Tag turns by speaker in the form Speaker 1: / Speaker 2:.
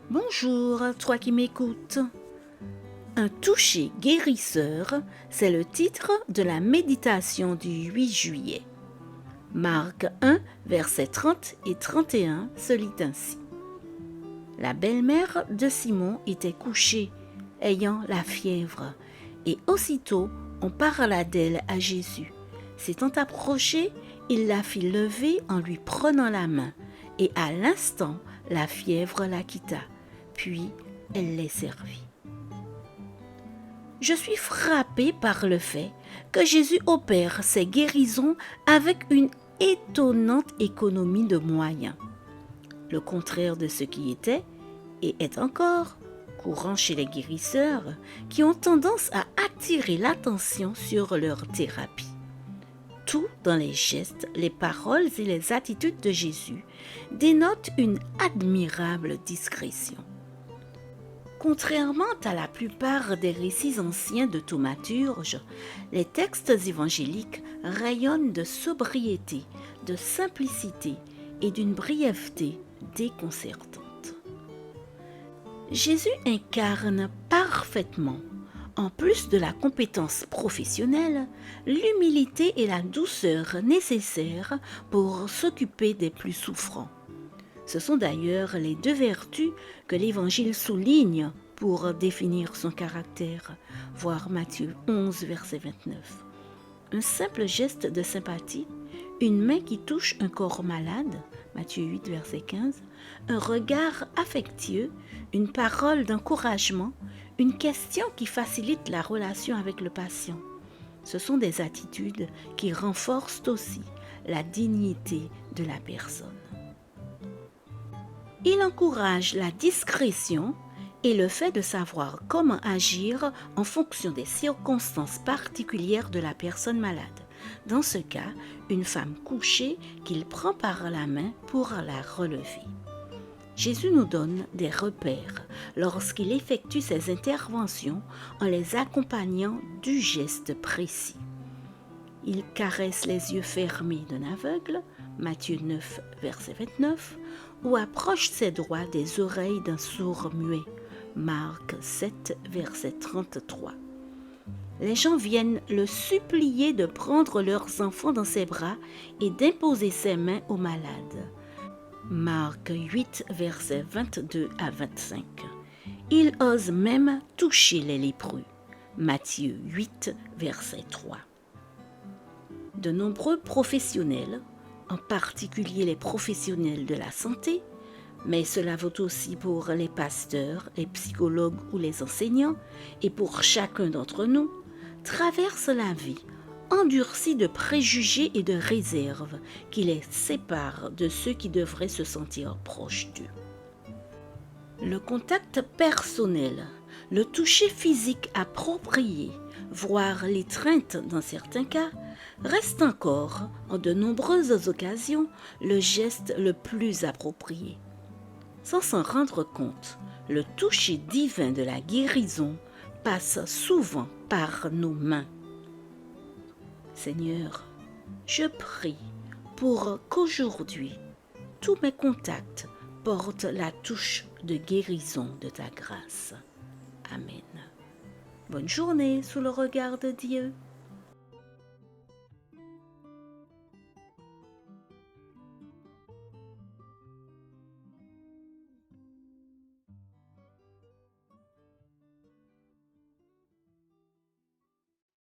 Speaker 1: Bonjour, toi qui m'écoutes. Un toucher guérisseur, c'est le titre de la méditation du 8 juillet. Marc 1, versets 30 et 31 se lit ainsi. La belle-mère de Simon était couchée, ayant la fièvre, et aussitôt on parla d'elle à Jésus. S'étant approché, il la fit lever en lui prenant la main, et à l'instant la fièvre la quitta. Puis elle les servit. Je suis frappée par le fait que Jésus opère ses guérisons avec une étonnante économie de moyens. Le contraire de ce qui était et est encore courant chez les guérisseurs qui ont tendance à attirer l'attention sur leur thérapie. Tout dans les gestes, les paroles et les attitudes de Jésus dénote une admirable discrétion. Contrairement à la plupart des récits anciens de thaumaturge, les textes évangéliques rayonnent de sobriété, de simplicité et d'une brièveté déconcertante. Jésus incarne parfaitement, en plus de la compétence professionnelle, l'humilité et la douceur nécessaires pour s'occuper des plus souffrants. Ce sont d'ailleurs les deux vertus que l'Évangile souligne pour définir son caractère, voir Matthieu 11, verset 29. Un simple geste de sympathie, une main qui touche un corps malade, Matthieu 8, verset 15, un regard affectueux, une parole d'encouragement, une question qui facilite la relation avec le patient. Ce sont des attitudes qui renforcent aussi la dignité de la personne. Il encourage la discrétion et le fait de savoir comment agir en fonction des circonstances particulières de la personne malade. Dans ce cas, une femme couchée qu'il prend par la main pour la relever. Jésus nous donne des repères lorsqu'il effectue ses interventions en les accompagnant du geste précis. Il caresse les yeux fermés d'un aveugle, Matthieu 9, verset 29, ou approche ses doigts des oreilles d'un sourd muet, Marc 7, verset 33. Les gens viennent le supplier de prendre leurs enfants dans ses bras et d'imposer ses mains aux malades. Marc 8, versets 22 à 25. Il ose même toucher les lépreux. Matthieu 8, verset 3. De nombreux professionnels, en particulier les professionnels de la santé, mais cela vaut aussi pour les pasteurs, les psychologues ou les enseignants, et pour chacun d'entre nous, traversent la vie endurcis de préjugés et de réserves qui les séparent de ceux qui devraient se sentir proches d'eux. Le contact personnel, le toucher physique approprié, voire l'étreinte dans certains cas, reste encore, en de nombreuses occasions, le geste le plus approprié. Sans s'en rendre compte, le toucher divin de la guérison passe souvent par nos mains. Seigneur, je prie pour qu'aujourd'hui, tous mes contacts portent la touche de guérison de ta grâce. Amen. Bonne journée sous le regard de Dieu.